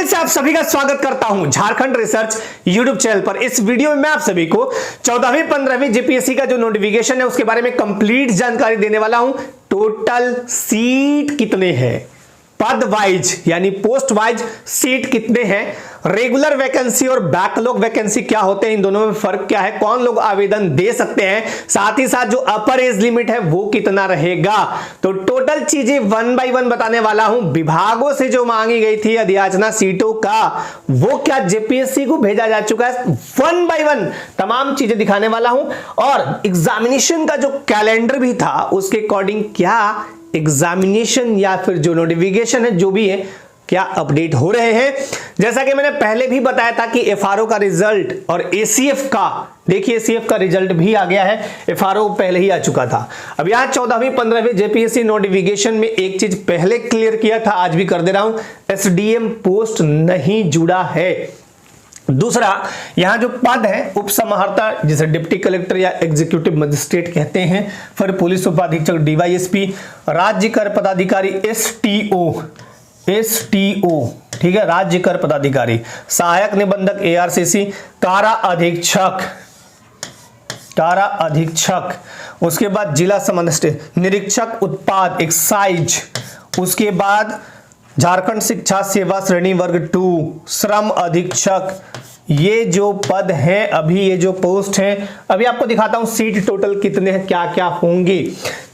फिर से आप सभी का स्वागत करता हूं झारखंड रिसर्च यूट्यूब चैनल पर। इस वीडियो में मैं आप सभी को 14वीं 15वीं जेपीएससी का जो नोटिफिकेशन है उसके बारे में कंप्लीट जानकारी देने वाला हूं। टोटल सीट कितने हैं, पद वाइज यानी पोस्ट वाइज सीट कितने हैं, रेगुलर वैकेंसी और बैकलॉग वैकेंसी क्या होते हैं, इन दोनों में फर्क क्या है, कौन लोग आवेदन दे सकते हैं, साथ ही साथ जो अपर एज लिमिट है वो कितना रहेगा। तो टोटल चीजें वन बाय वन बताने वाला हूं। विभागों से जो मांगी गई थी अधियाचना सीटों का वो क्या जेपीएससी को भेजा जा चुका है, वन बाय वन तमाम चीजें दिखाने वाला हूं। और एग्जामिनेशन का जो कैलेंडर भी था उसके अकॉर्डिंग क्या एग्जामिनेशन या फिर जो नोटिफिकेशन है जो भी है क्या अपडेट हो रहे हैं। जैसा कि मैंने पहले भी बताया था कि एफआरओ का रिजल्ट और एसीएफ का, देखिए एसीएफ का रिजल्ट भी आ गया है, एफआरओ पहले ही आ चुका था। अब यहां 14वीं 15वीं जेपीएससी नोटिफिकेशन में एक चीज पहले क्लियर किया था, आज भी कर दे रहा हूं, एसडीएम पोस्ट नहीं जुड़ा है। दूसरा, यहां जो पद है उप समाहर्ता जिसे डिप्टी कलेक्टर या एग्जीक्यूटिव मजिस्ट्रेट कहते हैं, फिर पुलिस उपाधीक्षक डीवाईएसपी, राज्य कर पदाधिकारी एसटीओ, ठीक है, राज्य कर पदाधिकारी, सहायक निबंधक एआरसीसी, कारा अधीक्षक, उसके बाद जिला समन्वय निरीक्षक उत्पाद एक्साइज, उसके बाद झारखंड शिक्षा सेवा श्रेणी वर्ग 2 श्रम अधीक्षक। ये जो पद हैं, अभी ये जो पोस्ट हैं, अभी आपको दिखाता हूं सीट टोटल कितने हैं, क्या क्या होंगे।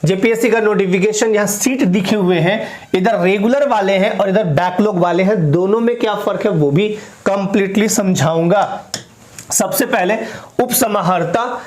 जेपीएससी का नोटिफिकेशन यहां सीट दिखे हुए हैं, इधर रेगुलर वाले हैं और इधर बैकलॉग वाले हैं, दोनों में क्या फर्क है वो भी कंप्लीटली समझाऊंगा। सबसे पहले उप समाहर्ता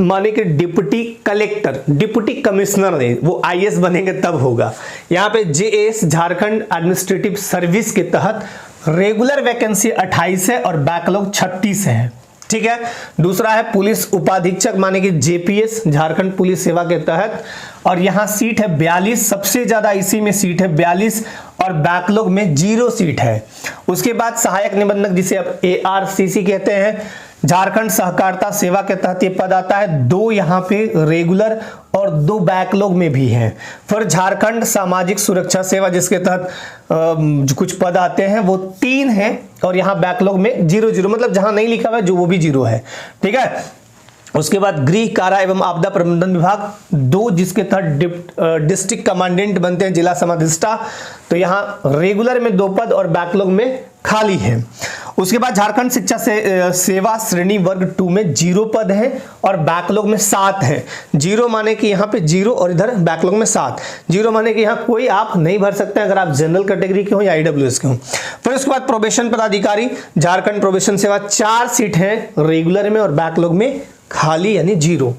माने कि डिप्टी कलेक्टर, डिप्टी कमिश्नर नहीं, वो आईएएस बनेंगे तब होगा। यहाँ पे जेएस झारखंड एडमिनिस्ट्रेटिव सर्विस के तहत रेगुलर वैकेंसी 28 है और बैकलॉग 36 है, ठीक है। दूसरा है पुलिस उपाधीक्षक माने कि जेपीएस झारखंड पुलिस सेवा के तहत, और यहां सीट है 42, सबसे ज्यादा इसी में सीट है 42 और बैकलॉग में 0 सीट है। उसके बाद सहायक निबंधक जिसे अब एआरसीसी कहते हैं, झारखंड सहकारिता सेवा के तहत ये पद आता है, 2 यहाँ पे रेगुलर और 2 बैकलॉग में भी हैं। फिर झारखंड सामाजिक सुरक्षा सेवा जिसके तहत जो कुछ पद आते हैं वो 3 हैं और यहाँ बैकलॉग में 0 मतलब जहां नहीं लिखा हुआ है जो वो भी 0 है, ठीक है। उसके बाद गृह कारा एवं आपदा प्रबंधन विभाग 2 जिसके तहत डिस्ट्रिक्ट कमांडेंट बनते हैं जिला समादेष्टा, तो यहाँ रेगुलर में 2 पद और बैकलॉग में खाली है। उसके बाद झारखंड शिक्षा सेवा श्रेणी वर्ग 2 में 0 पद है और बैकलॉग में 7 है। 0 माने कि यहाँ पे 0 और इधर बैकलॉग में 7। 0 माने कि यहाँ कोई आप नहीं भर सकते अगर आप जनरल कैटेगरी के हो या ईडब्ल्यूएस के हो। फिर उसके बाद प्रोबेशन पदाधिकारी झारखंड प्रोबेशन सेवा 4 सीट है रेगुलर में और बैकलॉग में खाली यानी 0।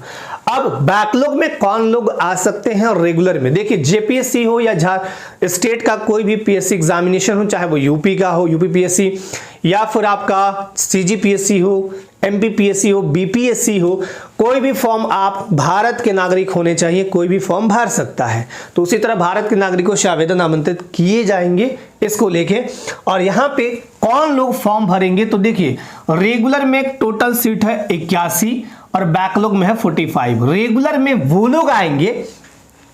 अब बैकलॉग में कौन लोग आ सकते हैं और रेगुलर में, देखिए जेपीएससी हो या स्टेट का कोई भी पीएससी एग्जामिनेशन हो, चाहे वो यूपी का हो यूपी पीएससी या फिर आपका सीजीपीएससी हो, एमपीपीएससी हो, बीपीएससी हो, कोई भी फॉर्म आप भारत के नागरिक होने चाहिए, कोई भी फॉर्म भर सकता है। तो उसी तरह भारत के नागरिकों से आवेदन आमंत्रित किए जाएंगे इसको लेके। और यहाँ पे कौन लोग फॉर्म भरेंगे, तो देखिए रेगुलर में टोटल सीट है 81 और बैकलॉग में है 45। रेगुलर में वो लोग आएंगे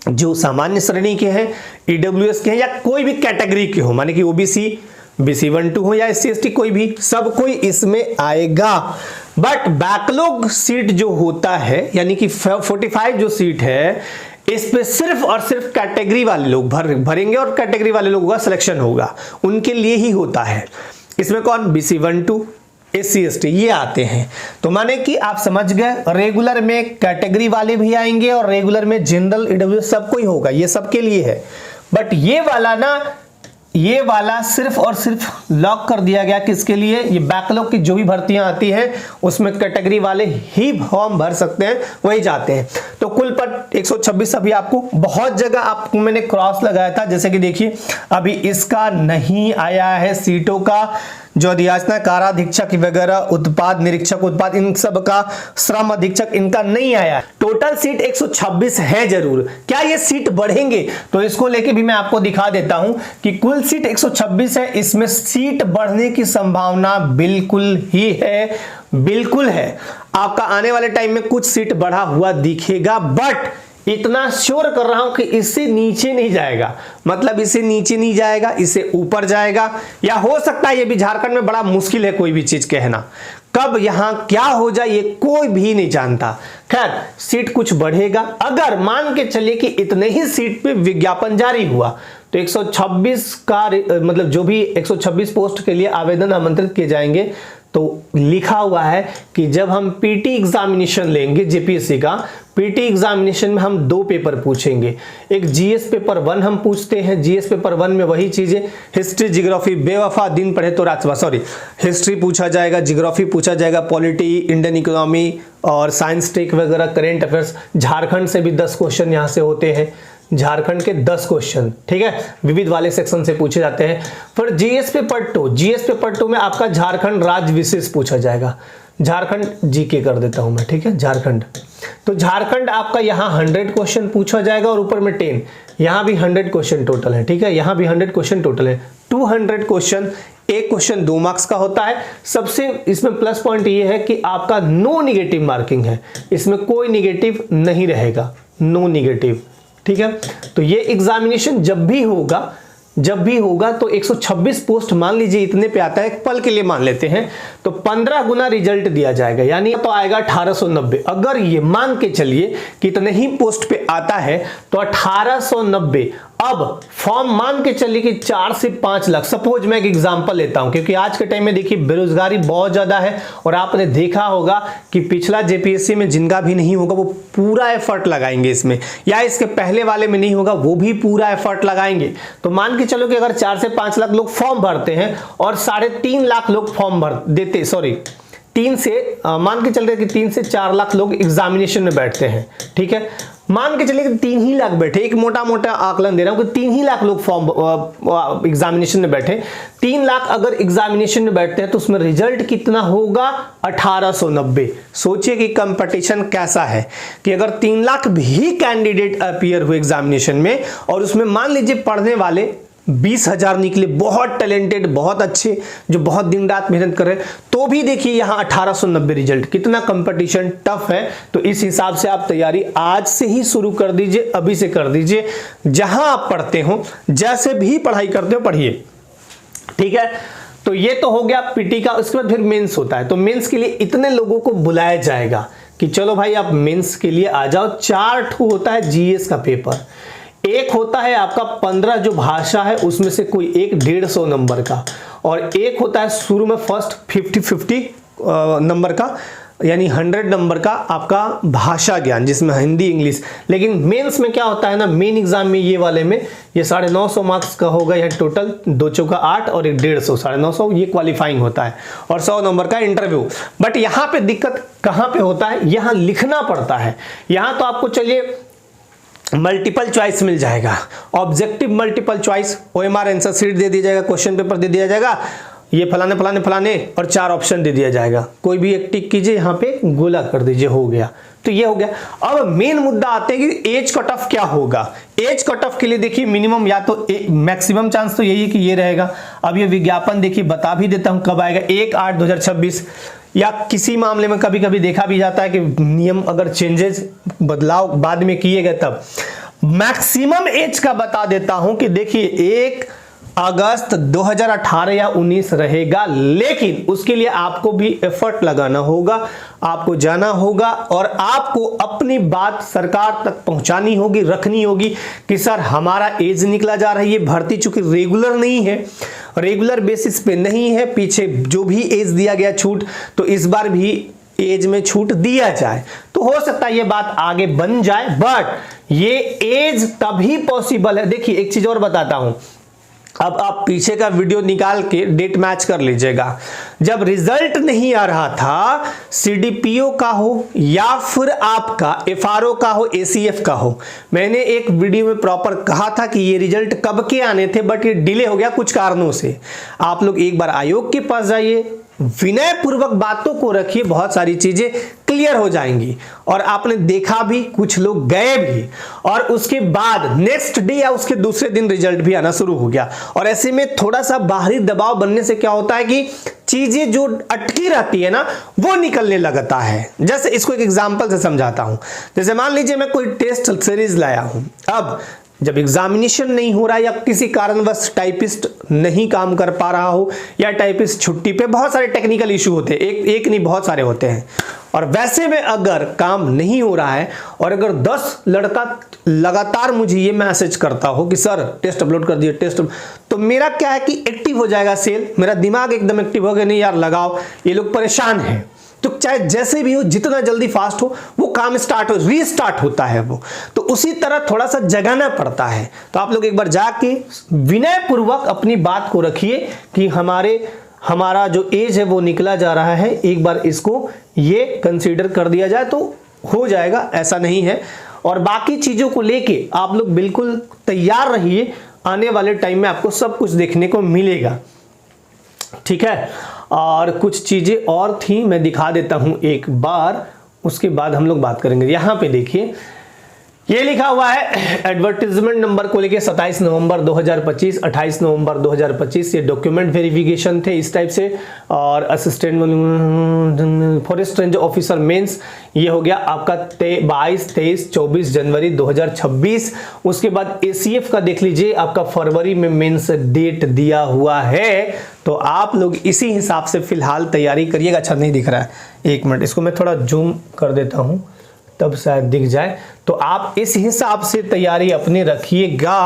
जो सामान्य श्रेणी के हैं, ईडब्ल्यूएस के हैं या कोई भी कैटेगरी के हो, माने कि ओबीसी BC 1-2 हो या SC ST कोई भी, सब कोई इसमें आएगा। बट बैकलॉग सीट जो होता है यानी कि 45 जो सीट है इस पे सिर्फ और सिर्फ कैटेगरी वाले लोग भरेंगे और कैटेगरी वाले लोगों का सिलेक्शन होगा, उनके लिए ही होता है। इसमें कौन, BC 1-2 SC ST ये आते हैं। तो माने कि आप समझ गए, रेगुलर में कैटेगरी वाले भी आएंगे और रेगुलर में जनरल ईडब्ल्यूएस सब कोई होगा, ये सबके लिए है। बट ये वाला सिर्फ और सिर्फ लॉक कर दिया गया किसके लिए, ये बैकलॉग की जो भी भर्तियां आती हैं उसमें कैटेगरी वाले ही फॉर्म भर सकते हैं, वही जाते हैं। तो कुल पद 126। अभी आपको बहुत जगह आपको मैंने क्रॉस लगाया था, जैसे कि देखिए अभी इसका नहीं आया है सीटों का, जो अधियाचना काराधीक्षक वगैरह, उत्पाद निरीक्षक, उत्पाद इन सब का, श्रम अधीक्षक इनका नहीं आया। टोटल सीट 126 है जरूर, क्या ये सीट बढ़ेंगे, तो इसको लेके भी मैं आपको दिखा देता हूं कि कुल सीट 126 है, इसमें सीट बढ़ने की संभावना बिल्कुल ही है, बिल्कुल है। आपका आने वाले टाइम में कुछ सीट बढ़ा हुआ दिखेगा, बट इतना श्योर कर रहा हूं कि इससे नीचे नहीं जाएगा, मतलब इससे नीचे नहीं जाएगा, इससे ऊपर जाएगा, या हो सकता है ये भी झारखंड में बड़ा मुश्किल है कोई भी चीज कहना, कब यहां क्या हो जाए ये कोई भी नहीं जानता। खैर सीट कुछ बढ़ेगा, अगर मान के चलिए कि इतने ही सीट पे विज्ञापन जारी हुआ तो 126 का मतलब जो भी 126 पोस्ट के लिए आवेदन आमंत्रित किए जाएंगे, तो लिखा हुआ है कि जब हम पीटी एग्जामिनेशन लेंगे जेपीएससी का, पीटी एग्जामिनेशन में हम 2 पेपर पूछेंगे। एक जीएस पेपर 1 हम पूछते हैं, जीएस पेपर 1 में वही चीजें हिस्ट्री ज्योग्राफी, बेवफा दिन पढ़े तो रात, सॉरी हिस्ट्री पूछा जाएगा, ज्योग्राफी पूछा जाएगा, पॉलिटी, इंडियन इकोनॉमी और साइंस टेक वगैरह, करेंट अफेयर्स। झारखंड से भी 10 क्वेश्चन यहाँ से होते हैं, झारखंड के 10 क्वेश्चन, ठीक है, विविध वाले सेक्शन से पूछे जाते हैं। फिर जीएस पेपर 2, जीएस पेपर 2 में आपका झारखंड राज्य विशेष पूछा जाएगा, झारखंड जीके कर देता हूं मैं, ठीक है, झारखंड। तो झारखंड आपका यहाँ 100 क्वेश्चन पूछा जाएगा और ऊपर में 10, यहाँ भी 100 क्वेश्चन टोटल है, ठीक है, यहाँ भी 100 क्वेश्चन टोटल है, 200 क्वेश्चन। एक क्वेश्चन 2 मार्क्स का होता है। सबसे इसमें प्लस पॉइंट ये है कि आपका नो निगेटिव मार्किंग है, इसमें कोई निगेटिव नहीं रहेगा, नो निगेटिव, ठीक है। तो ये एग्जामिनेशन जब भी होगा तो 126 पोस्ट मान लीजिए इतने पे आता है, एक पल के लिए मान लेते हैं, तो 15 गुना रिजल्ट दिया जाएगा, यानी तो आएगा 1890। अगर ये मान के चलिए कि इतने ही पोस्ट पे आता है तो 1890। अब फॉर्म मान के चलिए कि 4 से 5 लाख, सपोज मैं एक एग्जांपल लेता हूं, क्योंकि आज के टाइम में देखिए बेरोजगारी बहुत ज्यादा है, और आपने देखा होगा कि पिछला जेपीएससी में जिनका भी नहीं होगा वो पूरा एफर्ट लगाएंगे इसमें, या इसके पहले वाले में नहीं होगा वो भी पूरा एफर्ट लगाएंगे। तो मान के चलो कि अगर 4 से 5 लाख लोग फॉर्म भरते हैं और 3.5 लाख लोग फॉर्म भर देते, सॉरी 3 से मान के चलते कि 3 से 4 लाख लोग एग्जामिनेशन में बैठते हैं, ठीक है, मान के चलिए कि 3 ही लाख बैठे, एक मोटा मोटा आकलन दे रहा हूं कि 3 ही लाख लोग फॉर्म एग्जामिनेशन में बैठे, 3 लाख अगर एग्जामिनेशन में बैठते हैं तो उसमें रिजल्ट कितना होगा, 1890। सोचिए कि कंपटीशन कैसा है कि अगर 3 लाख भी कैंडिडेट अपीयर हुए एग्जामिनेशन में और उसमें मान लीजिए पढ़ने वाले 20,000 निकले, बहुत टैलेंटेड, बहुत अच्छे, जो बहुत दिन रात मेहनत कर रहे हैं, तो भी देखिए यहाँ 1890 रिजल्ट, कितना कंपटीशन टफ है। तो इस हिसाब से आप तैयारी आज से ही शुरू कर दीजिए, अभी से कर दीजिए, जहां आप पढ़ते हो, जैसे भी पढ़ाई करते हो पढ़िए, ठीक है। तो ये तो हो गया पीटी का। उसके बाद फिर मेंस होता है, तो मेंस के लिए इतने लोगों को बुलाया जाएगा कि चलो भाई आप मेंस के लिए आ जाओ। 4 होता है जीएस का पेपर, एक होता है आपका 15 जो भाषा है उसमें से कोई एक 150 नंबर का, और एक होता है शुरू में फर्स्ट 50 नंबर का, यानी 100 नंबर का आपका भाषा ज्ञान, जिसमें हिंदी इंग्लिश। लेकिन मेंस में क्या होता है ना, मेन एग्जाम में ये वाले में ये 950 मार्क्स का होगा, यह टोटल 2 चौका 8 और 150, 950 ये क्वालिफाइंग होता है, और 100 नंबर का इंटरव्यू। बट यहाँ पे दिक्कत कहाँ पे होता है, यहाँ लिखना पड़ता है। यहाँ तो आपको चलिए मल्टीपल चॉइस मिल जाएगा, objective multiple choice, OMR answer sheet दे दिया जाएगा, क्वेश्चन पेपर दे दिया जाएगा, ये फलाने फलाने फलाने और 4 ऑप्शन दे दिया जाएगा, कोई भी एक टिक कीजिए, यहाँ पे गोला कर दीजिए, हो गया। तो ये हो गया। अब मेन मुद्दा आते हैं कि एज कट ऑफ क्या होगा। एज कट ऑफ के लिए देखिए मिनिमम या तो मैक्सिमम चांस तो यही है कि ये रहेगा। अब ये विज्ञापन देखिए बता भी देता हूं कब आएगा, 1/8/2026, या किसी मामले में कभी कभी देखा भी जाता है कि नियम अगर चेंजेस बदलाव बाद में किए गए तब। मैक्सिमम एज का बता देता हूं कि देखिए 1 अगस्त 2018 या 19 रहेगा, लेकिन उसके लिए आपको भी एफर्ट लगाना होगा, आपको जाना होगा और आपको अपनी बात सरकार तक पहुंचानी होगी, रखनी होगी कि सर हमारा एज निकला जा रही है, भर्ती चूंकि रेगुलर नहीं है, रेगुलर बेसिस पे नहीं है, पीछे जो भी एज दिया गया छूट, तो इस बार भी एज में छूट दिया जाए, तो हो सकता है ये बात आगे बन जाए। बट ये एज तभी पॉसिबल है। देखिए एक चीज और बताता हूं, अब आप पीछे का वीडियो निकाल के डेट मैच कर लीजिएगा। जब रिजल्ट नहीं आ रहा था, सीडीपीओ का हो या फिर आपका एफआरओ का हो, एसीएफ का हो, मैंने एक वीडियो में प्रॉपर कहा था कि ये रिजल्ट कब के आने थे, बट ये डिले हो गया कुछ कारणों से। आप लोग एक बार आयोग के पास जाइए, विनय पूर्वक बातों को रखिए, बहुत सारी चीजें क्लियर हो जाएंगी। और आपने देखा भी, कुछ लोग गए भी, और उसके बाद नेक्स्ट डे या उसके दूसरे दिन रिजल्ट भी आना शुरू हो गया। और ऐसे में थोड़ा सा बाहरी दबाव बनने से क्या होता है कि चीजें जो अटकी रहती है ना वो निकलने लगता है। जैसे इसको एक एग्जांपल से समझाता हूं। जैसे मान लीजिए मैं कोई टेस्ट सीरीज लाया हूं, अब जब एग्जामिनेशन नहीं हो रहा या किसी कारणवश टाइपिस्ट नहीं काम कर पा रहा हो या टाइपिस्ट छुट्टी पे, बहुत सारे टेक्निकल इशू होते हैं, एक नहीं बहुत सारे होते हैं, और वैसे में अगर काम नहीं हो रहा है और अगर 10 लड़का लगातार मुझे ये मैसेज करता हो कि सर टेस्ट अपलोड कर दिए टेस्ट, तो मेरा क्या है कि एक्टिव हो जाएगा सेल, मेरा दिमाग एकदम एक्टिव हो गया, नहीं यार लगाओ, ये लोग परेशान हैं। तो चाहे जैसे भी हो, जितना जल्दी फास्ट हो वो काम स्टार्ट हो, रीस्टार्ट होता है वो। तो उसी तरह थोड़ा सा जगाना पड़ता है। तो आप लोग एक बार जाके विनय पूर्वक अपनी बात को रखिए कि हमारा जो एज है वो निकला जा रहा है, एक बार इसको ये कंसीडर कर दिया जाए तो हो जाएगा, ऐसा नहीं है। और बाकी चीजों को लेके आप लोग बिल्कुल तैयार रहिए, आने वाले टाइम में आपको सब कुछ देखने को मिलेगा, ठीक है। और कुछ चीजें और थी, मैं दिखा देता हूं एक बार, उसके बाद हम लोग बात करेंगे। यहां पे देखिए ये लिखा हुआ है एडवर्टीजमेंट नंबर को लेके 27 नवंबर 2025, 28 नवंबर 2025 ये डॉक्यूमेंट वेरिफिकेशन थे इस टाइप से। और assistant forest range officer mains ये हो गया आपका 22, 23, 24 जनवरी 2026। उसके बाद एसीएफ का देख लीजिए, आपका फरवरी में मेंस डेट दिया हुआ है, तो आप लोग इसी हिसाब से फिलहाल तैयारी करिएगा। अच्छा नहीं दिख रहा है, एक मिनट इसको मैं थोड़ा जूम कर देता हूं तब शायद दिख जाए। तो आप इस हिसाब से तैयारी अपनी रखिएगा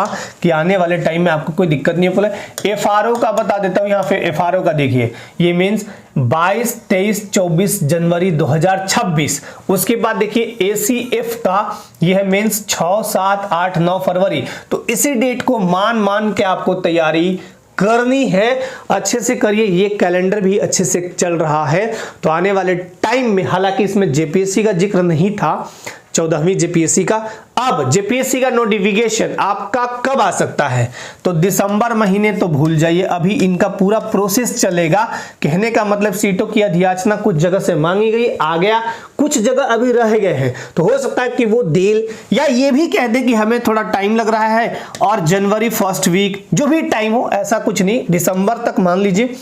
कि आने वाले टाइम में आपको कोई दिक्कत नहीं हो। एफआरओ का बता देता हूं, यहाँ पे एफआरओ का देखिए, ये मीन्स 22, 23, 24 जनवरी 2026। उसके बाद देखिए एसीएफ का ये है मीन्स 6, 7, 8, 9 फरवरी। तो इसी डेट को मान के आपको तैयारी करनी है, अच्छे से करिए। ये कैलेंडर भी अच्छे से चल रहा है, तो आने वाले टाइम में, हालांकि इसमें जेपीएससी का जिक्र नहीं था, 14वीं जेपीएससी का। अब जेपीएससी का नोटिफिकेशन आपका कब आ सकता है, तो दिसंबर महीने तो भूल जाइए, अभी इनका पूरा प्रोसेस चलेगा। कहने का मतलब सीटों की अधियाचना कुछ जगह से मांगी गई, आ गया, कुछ जगह अभी रह गए हैं, तो हो सकता है कि वो देल या ये भी कह दे कि हमें थोड़ा टाइम लग रहा है और जनवरी फर्स्ट वीक, जो भी टाइम हो, ऐसा कुछ नहीं, दिसंबर तक मान लीजिए।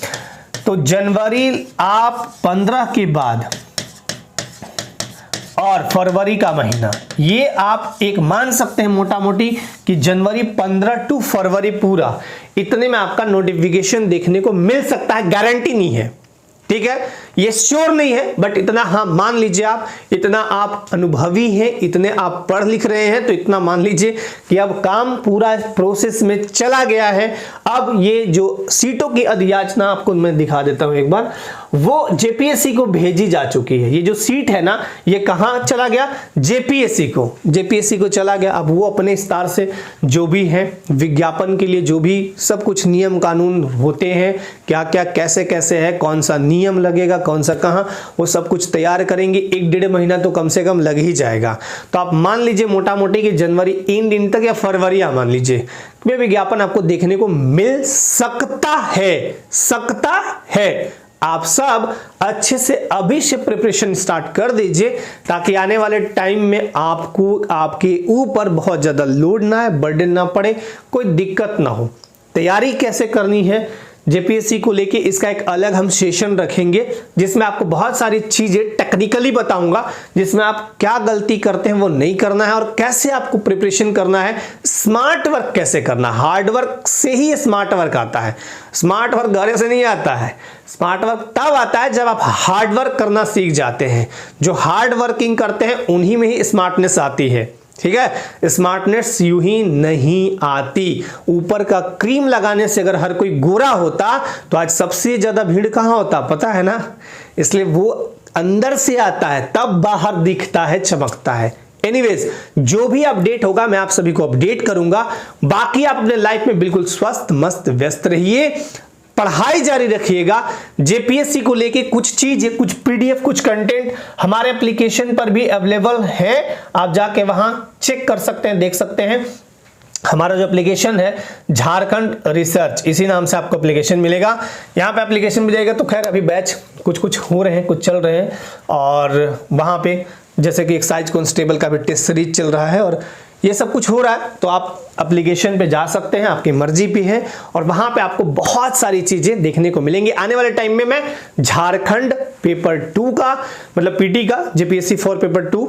तो जनवरी आप 15 के बाद और फरवरी का महीना, ये आप एक मान सकते हैं मोटा मोटी कि जनवरी 15 टू फरवरी पूरा, इतने में आपका नोटिफिकेशन देखने को मिल सकता है, गारंटी नहीं है, ठीक है, ये श्योर नहीं है, बट इतना हाँ मान लीजिए आप, इतना आप अनुभवी हैं, इतने आप पढ़ लिख रहे हैं, तो इतना मान लीजिए कि अब काम पूरा प्रोसेस में चला गया है। अब ये जो सीटों की अधियाचना आपको मैं दिखा देता हूं एक बार, वो जेपीएससी को भेजी जा चुकी है। ये जो सीट है ना, ये कहां चला गया, जेपीएससी को चला गया। अब वो अपने स्तर से जो भी है विज्ञापन के लिए जो भी सब कुछ नियम कानून होते हैं, क्या क्या कैसे कैसे है, कौन सा नियम लगेगा, कौन सा कहां, वो सब कुछ तैयार करेंगे। 1-1.5 महीना तो कम से कम लग ही जाएगा। तो आप मान लीजिए मोटा मोटी कि जनवरी इन दिन तक या फरवरी मान लीजिए में विज्ञापन आपको देखने को मिल सकता है। आप सब अच्छे से अभी से प्रिपरेशन स्टार्ट कर दीजिए, ताकि आने वाले टाइम में आपको आपके ऊपर बहुत ज्यादा लोड ना है, बर्डन ना पड़े, कोई दिक्कत ना हो। तैयारी कैसे करनी है जेपीएससी को लेके, इसका एक अलग हम सेशन रखेंगे, जिसमें आपको बहुत सारी चीजें टेक्निकली बताऊंगा, जिसमें आप क्या गलती करते हैं वो नहीं करना है, और कैसे आपको प्रिपरेशन करना है, स्मार्ट वर्क कैसे करना है। हार्ड वर्क से ही स्मार्ट वर्क आता है, स्मार्ट वर्क घर से नहीं आता है। स्मार्ट वर्क तब आता है जब आप हार्ड वर्क करना सीख जाते हैं। जो हार्ड वर्किंग करते हैं उन्हीं में ही स्मार्टनेस आती है, ठीक है। स्मार्टनेस यूं ही नहीं आती। ऊपर का क्रीम लगाने से अगर हर कोई गोरा होता तो आज सबसे ज्यादा भीड़ कहां होता, पता है ना। इसलिए वो अंदर से आता है, तब बाहर दिखता है, चमकता है। एनीवेज, जो भी अपडेट होगा मैं आप सभी को अपडेट करूंगा। बाकी आप अपने लाइफ में बिल्कुल स्वस्थ मस्त व्यस्त रहिए, पढ़ाई जारी रखिएगा। जेपीएससी को लेके कुछ चीजें, कुछ पीडीएफ, कुछ कंटेंट हमारे एप्लीकेशन पर भी अवेलेबल है, आप जाके वहां चेक कर सकते हैं, देख सकते हैं। हमारा जो एप्लीकेशन है झारखंड रिसर्च, इसी नाम से आपको एप्लीकेशन मिलेगा। यहाँ पे एप्लीकेशन मिलेगा, तो खैर अभी बैच कुछ हो रहे हैं, कुछ चल रहे हैं, और वहां पे जैसे कि एक्साइज कांस्टेबल का भी टेस्ट सीरीज चल रहा है, और ये सब कुछ हो रहा है तो आप एप्लीकेशन पे जा सकते हैं, आपकी मर्जी भी है, और वहां पे आपको बहुत सारी चीजें देखने को मिलेंगी। आने वाले टाइम में मैं झारखंड पेपर 2 का, मतलब पीटी का, JPSC for paper 2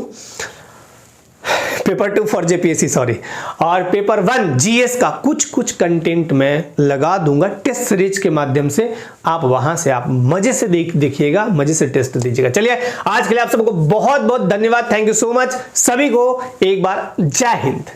for JPSC sorry, और पेपर 1 जीएस का कुछ कंटेंट मैं लगा दूंगा टेस्ट सीरीज के माध्यम से। आप वहां से आप मजे से देखिएगा, मजे से टेस्ट दीजिएगा। चलिए आज के लिए आप सबको बहुत बहुत धन्यवाद, थैंक यू सो मच, सभी को एक बार जय हिंद।